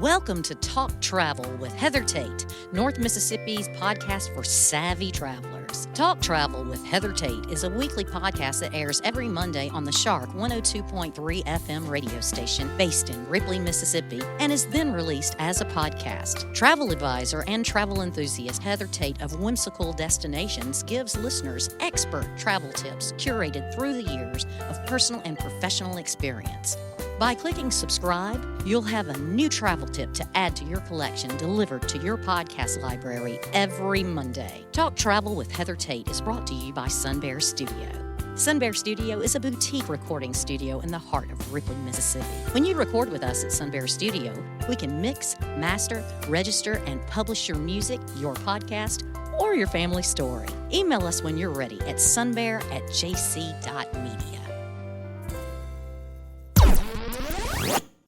Welcome to Talk Travel with Heather Tate, North Mississippi's podcast for savvy travelers. Talk Travel with Heather Tate is a weekly podcast that airs every Monday on the Shark 102.3 FM radio station based in Ripley, Mississippi, and is then released as a podcast. Travel advisor and travel enthusiast Heather Tate of Whimsical Destinations gives listeners expert travel tips curated through the years of personal and professional experience. By clicking subscribe, you'll have a new travel tip to add to your collection delivered to your podcast library every Monday. Talk Travel with Heather Tate is brought to you by Sun Bear Studio. Sun Bear Studio is a boutique recording studio in the heart of Ripley, Mississippi. When you record with us at Sun Bear Studio, we can mix, master, register, and publish your music, your podcast, or your family story. Email us when you're ready at sunbear@jc.media.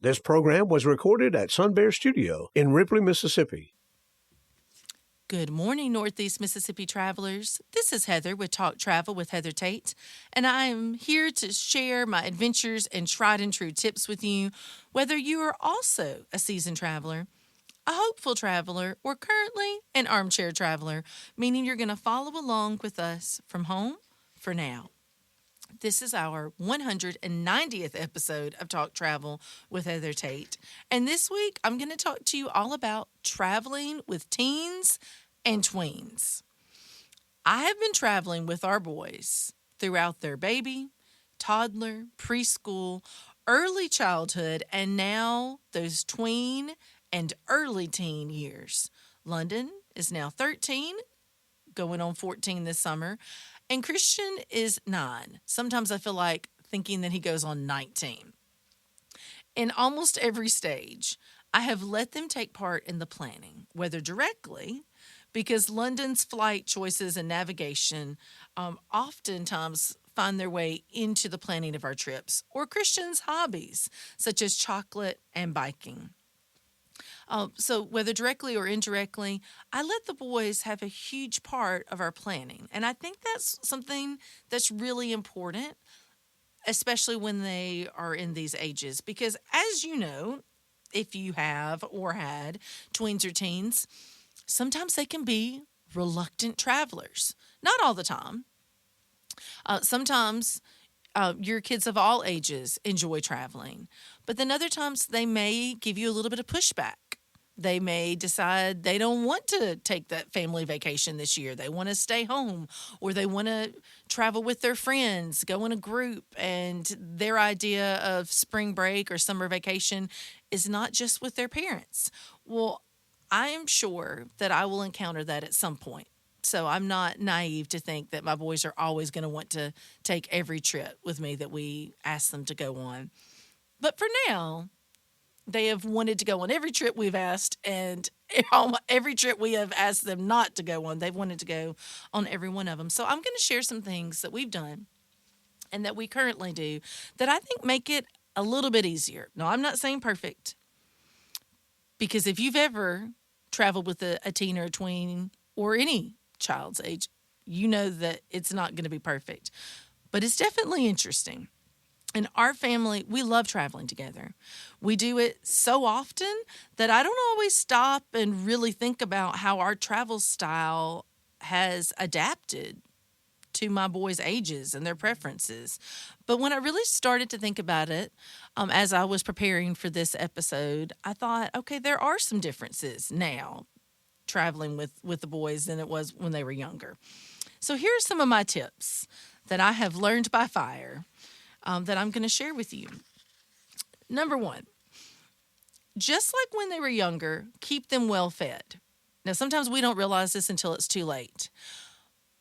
This program was recorded at Sun Bear Studio in Ripley, Mississippi. Good morning, Northeast Mississippi travelers. This is Heather with Talk Travel with Heather Tate, and I am here to share my adventures and tried and true tips with you, whether you are also a seasoned traveler, a hopeful traveler, or currently an armchair traveler, meaning you're going to follow along with us from home for now. This is our 190th episode of Talk Travel with Heather Tate. And this week, I'm going to talk to you all about traveling with teens and tweens. I have been traveling with our boys throughout their baby, toddler, preschool, early childhood, and now those tween and early teen years. London is now 13, going on 14 this summer. And Christian is 9. Sometimes I feel like thinking that he goes on 19. In almost every stage, I have let them take part in the planning, whether directly, because London's flight choices and navigation oftentimes find their way into the planning of our trips, or Christian's hobbies, such as chocolate and biking. So whether directly or indirectly, I let the boys have a huge part of our planning. And I think that's something that's really important, especially when they are in these ages. Because as you know, if you have or had tweens or teens, sometimes they can be reluctant travelers. Not all the time. Sometimes your kids of all ages enjoy traveling. But then other times they may give you a little bit of pushback. They may decide they don't want to take that family vacation this year. They want to stay home, or they want to travel with their friends, go in a group, and their idea of spring break or summer vacation is not just with their parents. Well, I am sure that I will encounter that at some point. So I'm not naive to think that my boys are always going to want to take every trip with me that we ask them to go on. But for now, they have wanted to go on every trip we've asked, and every trip we have asked them not to go on, they've wanted to go on every one of them. So I'm going to share some things that we've done and that we currently do that I think make it a little bit easier. Now, I'm not saying perfect, because if you've ever traveled with a teen or a tween or any child's age, you know that it's not going to be perfect. But it's definitely interesting. In our family, we love traveling together. We do it so often that I don't always stop and really think about how our travel style has adapted to my boys' ages and their preferences. But when I really started to think about it, as I was preparing for this episode, I thought, okay, there are some differences now traveling with the boys than it was when they were younger. So here are some of my tips that I have learned by fire that I'm going to share with you. Number one, just like when they were younger, keep them well fed. Now, sometimes we don't realize this until it's too late.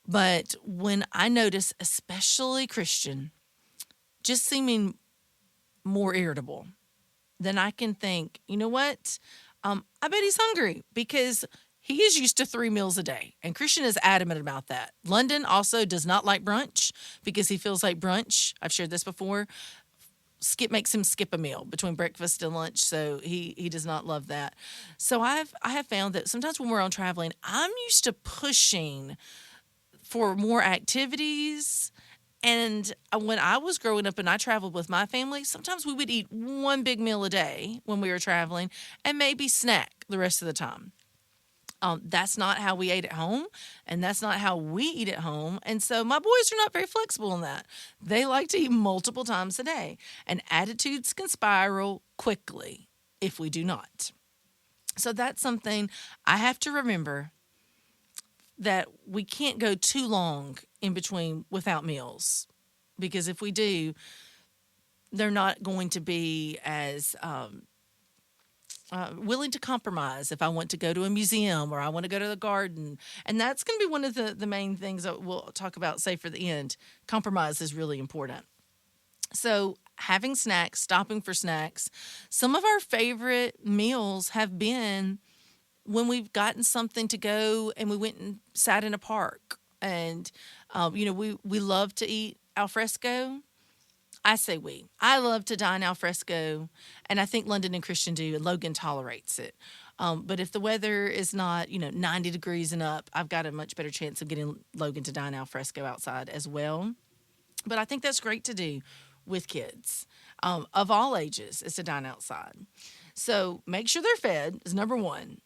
But when I notice, especially Christian, just seeming more irritable, then I can think, you know what? I bet he's hungry, because he is used to 3 meals a day, and Christian is adamant about that. London also does not like brunch because he feels like brunch, I've shared this before, makes him skip a meal between breakfast and lunch, so he does not love that. So I have found that sometimes when we're on traveling, I'm used to pushing for more activities And when I was growing up and I traveled with my family, sometimes we would eat one big meal a day when we were traveling and maybe snack the rest of the time. That's not how we ate at home, and that's not how we eat at home. And so my boys are not very flexible in that. They like to eat multiple times a day, and attitudes can spiral quickly if we do not. So that's something I have to remember, that we can't go too long in between without meals, because if we do, they're not going to be as willing to compromise if I want to go to a museum or I want to go to the garden. And that's going to be one of the main things that we'll talk about, say, for the end. Compromise is really important. So having snacks, stopping for snacks. Some of our favorite meals have been when we've gotten something to go and we went and sat in a park. And, we love to eat al fresco. I say we. I love to dine al fresco, and I think London and Christian do, and Logan tolerates it. But if the weather is not, 90 degrees and up, I've got a much better chance of getting Logan to dine al fresco outside as well. But I think that's great to do with kids of all ages, is to dine outside. So make sure they're fed is number one.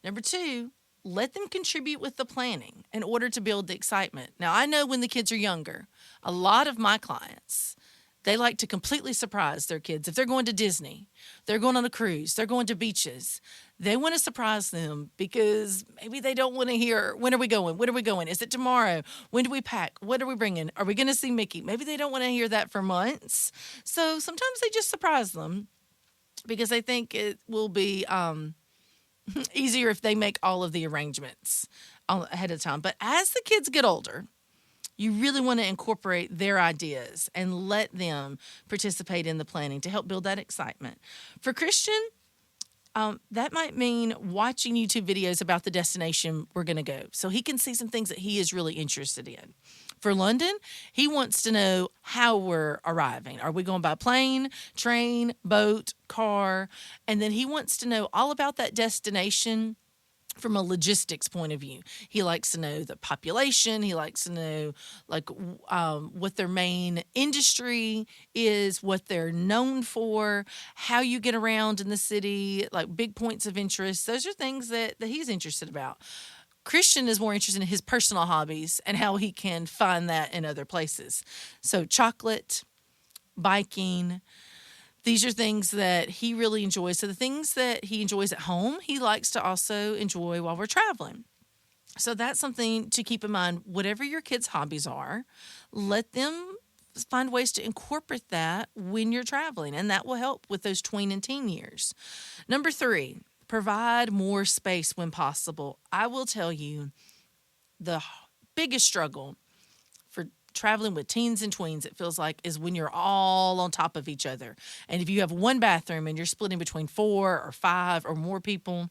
Number two, let them contribute with the planning in order to build the excitement. Now, I know when the kids are younger, a lot of my clients, they like to completely surprise their kids. If they're going to Disney, they're going on a cruise, they're going to beaches, they want to surprise them because maybe they don't want to hear, when are we going? When are we going? Is it tomorrow? When do we pack? What are we bringing? Are we going to see Mickey? Maybe they don't want to hear that for months. So sometimes they just surprise them because they think it will be easier if they make all of the arrangements ahead of time. But as the kids get older, you really want to incorporate their ideas and let them participate in the planning to help build that excitement. For Christian, that might mean watching YouTube videos about the destination we're going to go, so he can see some things that he is really interested in. For London, he wants to know how we're arriving. Are we going by plane, train, boat, car? And then he wants to know all about that destination from a logistics point of view. He likes to know the population. He likes to know what their main industry is, what they're known for, how you get around in the city, like big points of interest. Those are things that he's interested about. Christian is more interested in his personal hobbies and how he can find that in other places. So chocolate, biking, these are things that he really enjoys. So the things that he enjoys at home, he likes to also enjoy while we're traveling. So that's something to keep in mind. Whatever your kids' hobbies are, let them find ways to incorporate that when you're traveling, and that will help with those tween and teen years. Number 3, provide more space when possible. I will tell you, the biggest struggle for traveling with teens and tweens, it feels like, is when you're all on top of each other. And if you have one bathroom and you're splitting between 4 or 5 or more people,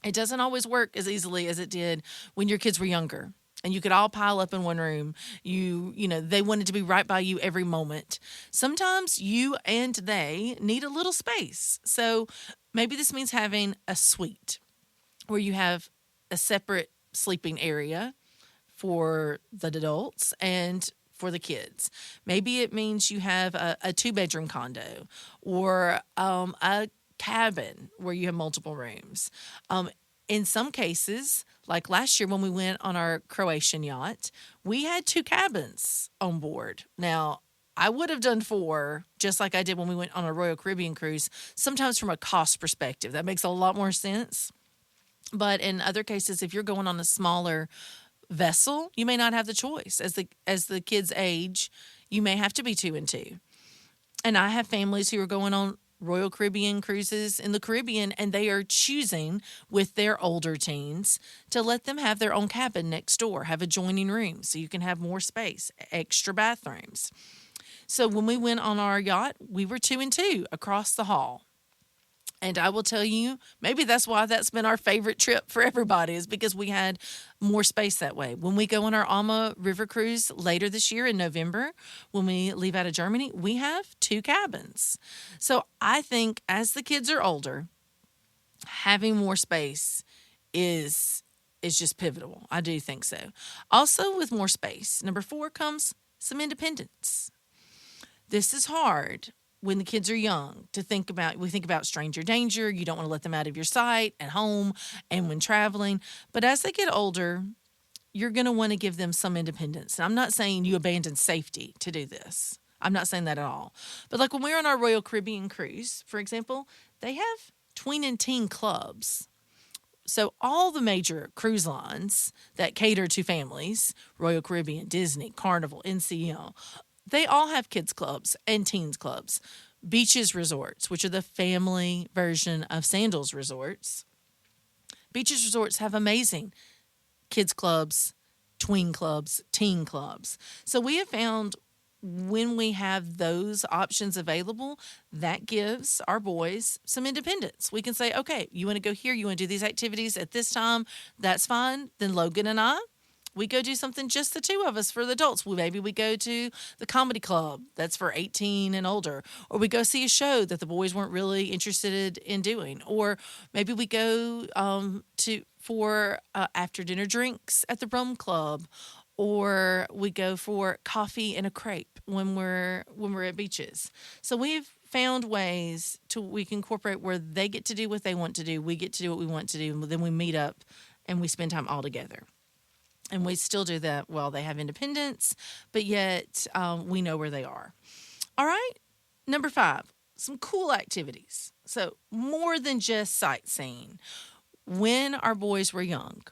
it doesn't always work as easily as it did when your kids were younger. And you could all pile up in one room. They wanted to be right by you every moment. Sometimes you and they need a little space. So maybe this means having a suite where you have a separate sleeping area for the adults and for the kids. Maybe it means you have a 2-bedroom condo or a cabin where you have multiple rooms. In some cases, like last year when we went on our Croatian yacht, we had 2 cabins on board. Now, I would have done 4, just like I did when we went on a Royal Caribbean cruise, sometimes from a cost perspective. That makes a lot more sense. But in other cases, if you're going on a smaller vessel, you may not have the choice. As the kids age, you may have to be 2 and 2. And I have families who are going on Royal Caribbean cruises in the Caribbean, and they are choosing with their older teens to let them have their own cabin next door, have adjoining rooms so you can have more space, extra bathrooms. So when we went on our yacht, we were 2 and 2 across the hall. And I will tell you, maybe that's why that's been our favorite trip for everybody, is because we had more space that way. When we go on our Alma River cruise later this year in November, when we leave out of Germany, we have 2 cabins. So I think as the kids are older, having more space is just pivotal. I do think so. Also, with more space, number 4 comes some independence. This is hard when the kids are young to think about. We think about stranger danger. You don't want to let them out of your sight at home and when traveling. But as they get older, you're going to want to give them some independence. And I'm not saying you abandon safety to do this. I'm not saying that at all. But like when we were on our Royal Caribbean cruise, for example, they have tween and teen clubs. So all the major cruise lines that cater to families, Royal Caribbean, Disney, Carnival, NCL, they all have kids clubs and teens clubs. Beaches resorts, which are the family version of Sandals resorts. Beaches resorts have amazing kids clubs, tween clubs, teen clubs. So we have found when we have those options available, that gives our boys some independence. We can say, okay, you want to go here, you want to do these activities at this time, that's fine. Then Logan and I, we go do something just the two of us for the adults. Maybe we go to the comedy club that's for 18 and older, or we go see a show that the boys weren't really interested in doing, or maybe we go for after dinner drinks at the rum club, or we go for coffee and a crepe when we're at beaches. So we've found ways we can incorporate where they get to do what they want to do, we get to do what we want to do, and then we meet up and we spend time all together. And we still do that while they have independence, but yet we know where they are. All right, number 5, some cool activities. So more than just sightseeing. When our boys were young,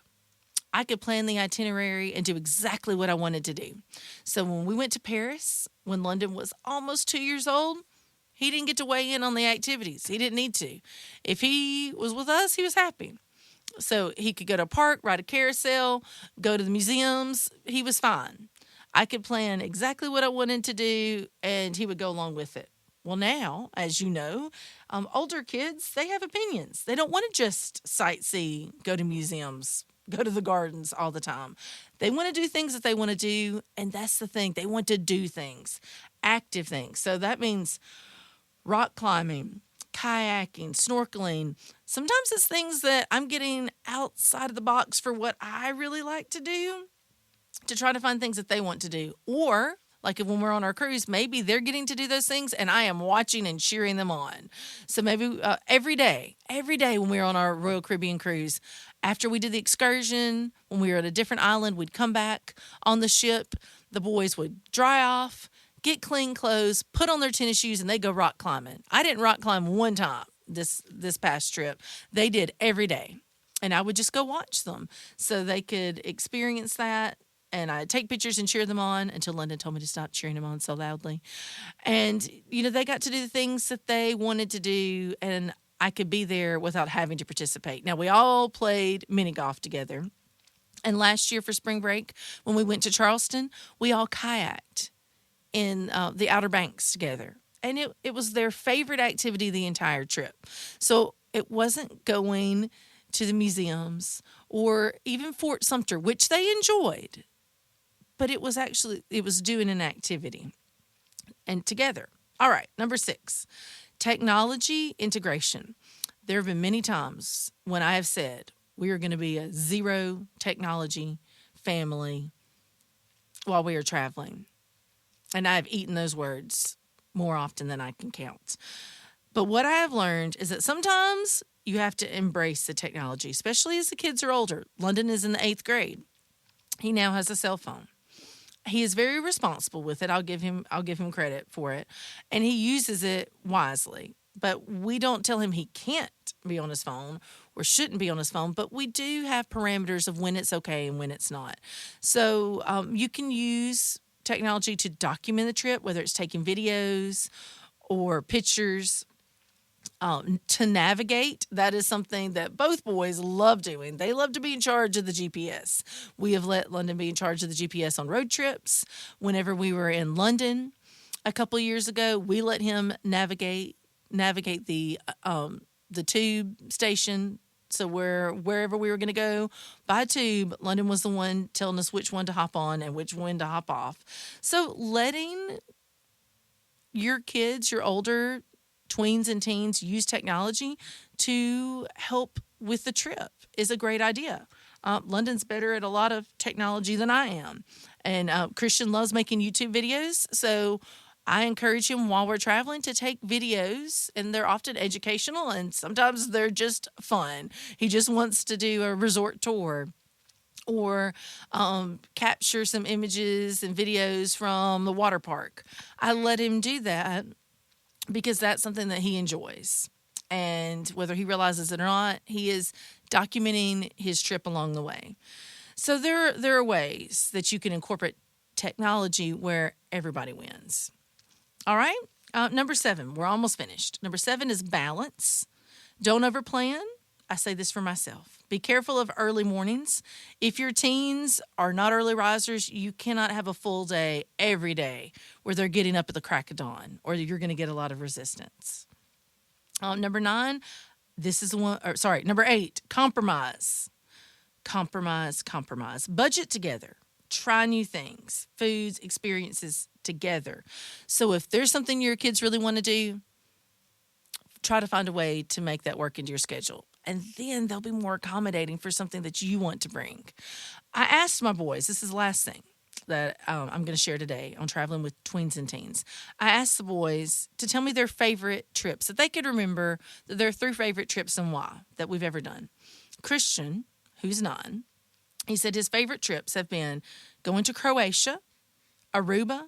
I could plan the itinerary and do exactly what I wanted to do. So when we went to Paris, when London was almost 2 years old, he didn't get to weigh in on the activities. He didn't need to. If he was with us, he was happy. So he could go to a park, ride a carousel, go to the museums. He was fine. I could plan exactly what I wanted to do, and he would go along with it. Well, now, as you know, older kids, they have opinions. They don't want to just sightsee, go to museums, go to the gardens all the time. They want to do things that they want to do, and that's the thing. They want to do things, active things. So that means rock climbing, kayaking, snorkeling. Sometimes it's things that I'm getting outside of the box for what I really like to do to try to find things that they want to do. Or like when we're on our cruise, maybe they're getting to do those things and I am watching and cheering them on. So maybe every day when we were on our Royal Caribbean cruise, after we did the excursion, when we were at a different island, we'd come back on the ship. The boys would dry off, get clean clothes, put on their tennis shoes, and they go rock climbing. I didn't rock climb one time this past trip. They did every day. And I would just go watch them so they could experience that. And I'd take pictures and cheer them on until London told me to stop cheering them on so loudly. And, they got to do the things that they wanted to do, and I could be there without having to participate. Now, we all played mini golf together. And last year for spring break, when we went to Charleston, we all kayaked in the Outer Banks together. And it was their favorite activity the entire trip. So it wasn't going to the museums or even Fort Sumter, which they enjoyed. But it was doing an activity and together. All right, number 6, technology integration. There have been many times when I have said we are going to be a zero technology family while we are traveling. And I have eaten those words more often than I can count. But what I have learned is that sometimes you have to embrace the technology, especially as the kids are older. London is in the 8th grade. He now has a cell phone. He is very responsible with it. I'll give him credit for it. And he uses it wisely. But we don't tell him he can't be on his phone or shouldn't be on his phone. But we do have parameters of when it's okay and when it's not. So you can use technology to document the trip, whether it's taking videos or pictures. To navigate, that is something that both boys love doing. They love to be in charge of the GPS. We have let London be in charge of the GPS on road trips. Whenever we were in London a couple of years ago, we let him navigate the tube station. So wherever we were going to go by tube, London was the one telling us which one to hop on and which one to hop off. So letting your kids, your older tweens and teens, use technology to help with the trip is a great idea. London's better at a lot of technology than I am. And Christian loves making YouTube videos. So I encourage him while we're traveling to take videos, and they're often educational and sometimes they're just fun. He just wants to do a resort tour or capture some images and videos from the water park. I let him do that because that's something that he enjoys. And whether he realizes it or not, he is documenting his trip along the way. So there are ways that you can incorporate technology where everybody wins. All right. Number 7, we're almost finished. Number 7 is balance. Don't overplan. I say this for myself. Be careful of early mornings. If your teens are not early risers, you cannot have a full day every day where they're getting up at the crack of dawn, or you're going to get a lot of resistance. Number 9, number 8, compromise. Compromise. Budget together. Try new things, foods, experiences together. So if there's something your kids really want to do, try to find a way to make that work into your schedule. And then they'll be more accommodating for something that you want to bring. I asked my boys, this is the last thing that I'm going to share today on traveling with tweens and teens. I asked the boys to tell me their favorite trips, that they could remember their 3 favorite trips and why that we've ever done. Christian, who's 9, he said his favorite trips have been going to Croatia, Aruba,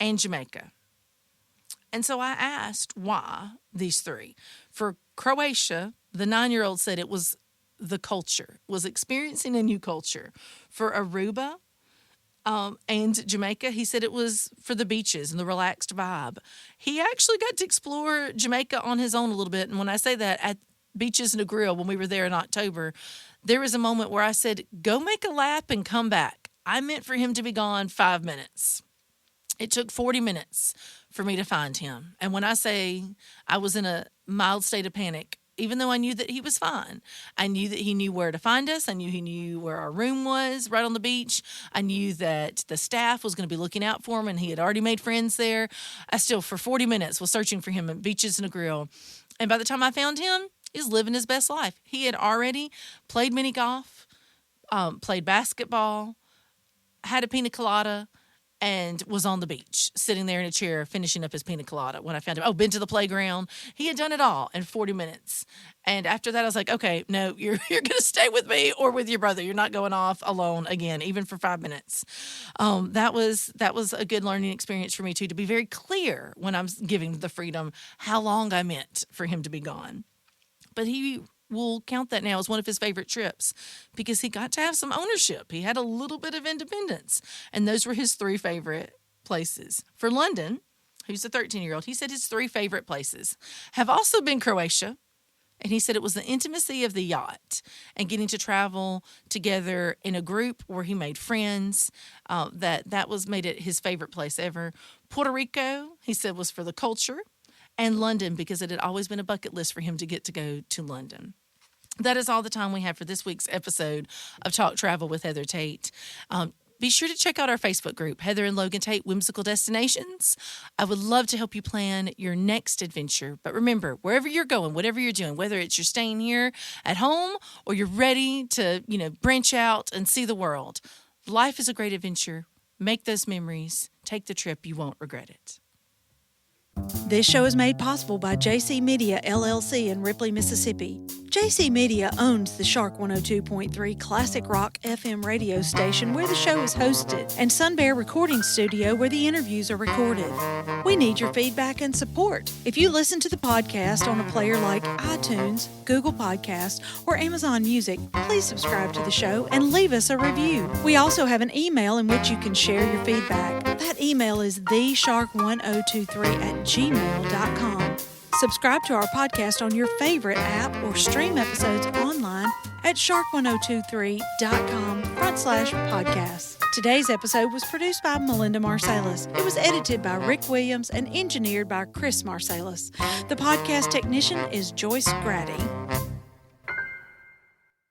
and Jamaica. And so I asked why these 3. For Croatia, the 9-year-old said it was the culture, was experiencing a new culture. For Aruba and Jamaica, he said it was for the beaches and the relaxed vibe. He actually got to explore Jamaica on his own a little bit. And when I say that, at Beaches and a Grill, when we were there in October, there was a moment where I said, go make a lap and come back. I meant for him to be gone 5 minutes. It took 40 minutes for me to find him. And when I say I was in a mild state of panic, even though I knew that he was fine, I knew that he knew where to find us. I knew he knew where our room was right on the beach. I knew that the staff was going to be looking out for him, and he had already made friends there. I still, for 40 minutes, was searching for him at Beaches and a Grill. And by the time I found him, he was living his best life. He had already played mini golf, played basketball, had a pina colada, and was on the beach, sitting there in a chair, finishing up his pina colada when I found him. Oh, been to the playground. He had done it all in 40 minutes. And after that, I was like, okay, no, you're going to stay with me or with your brother. You're not going off alone again, even for 5 minutes. That was a good learning experience for me, too, to be very clear when I'm giving the freedom how long I meant for him to be gone. But he will count that now as one of his favorite trips because he got to have some ownership. He had a little bit of independence. And those were his 3 favorite places. For London, who's a 13-year-old, he said his 3 favorite places have also been Croatia. And he said it was the intimacy of the yacht and getting to travel together in a group where he made friends. That was made it his favorite place ever. Puerto Rico, he said, was for the culture. And London, because it had always been a bucket list for him to get to go to London. That is all the time we have for this week's episode of Talk Travel with Heather Tate. Be sure to check out our Facebook group, Heather and Logan Tate Whimsical Destinations. I would love to help you plan your next adventure. But remember, wherever you're going, whatever you're doing, whether it's you're staying here at home or you're ready to, branch out and see the world, life is a great adventure. Make those memories. Take the trip. You won't regret it. This show is made possible by JC Media, LLC in Ripley, Mississippi. JC Media owns the Shark 102.3 Classic Rock FM radio station where the show is hosted, and Sun Bear Recording Studio where the interviews are recorded. We need your feedback and support. If you listen to the podcast on a player like iTunes, Google Podcasts, or Amazon Music, please subscribe to the show and leave us a review. We also have an email in which you can share your feedback. That email is theshark1023@gmail.com. Subscribe to our podcast on your favorite app or stream episodes online at shark1023.com/podcasts. Today's episode was produced by Melinda Marsalis. It was edited by Rick Williams and engineered by Chris Marsalis. The podcast technician is Joyce Grady.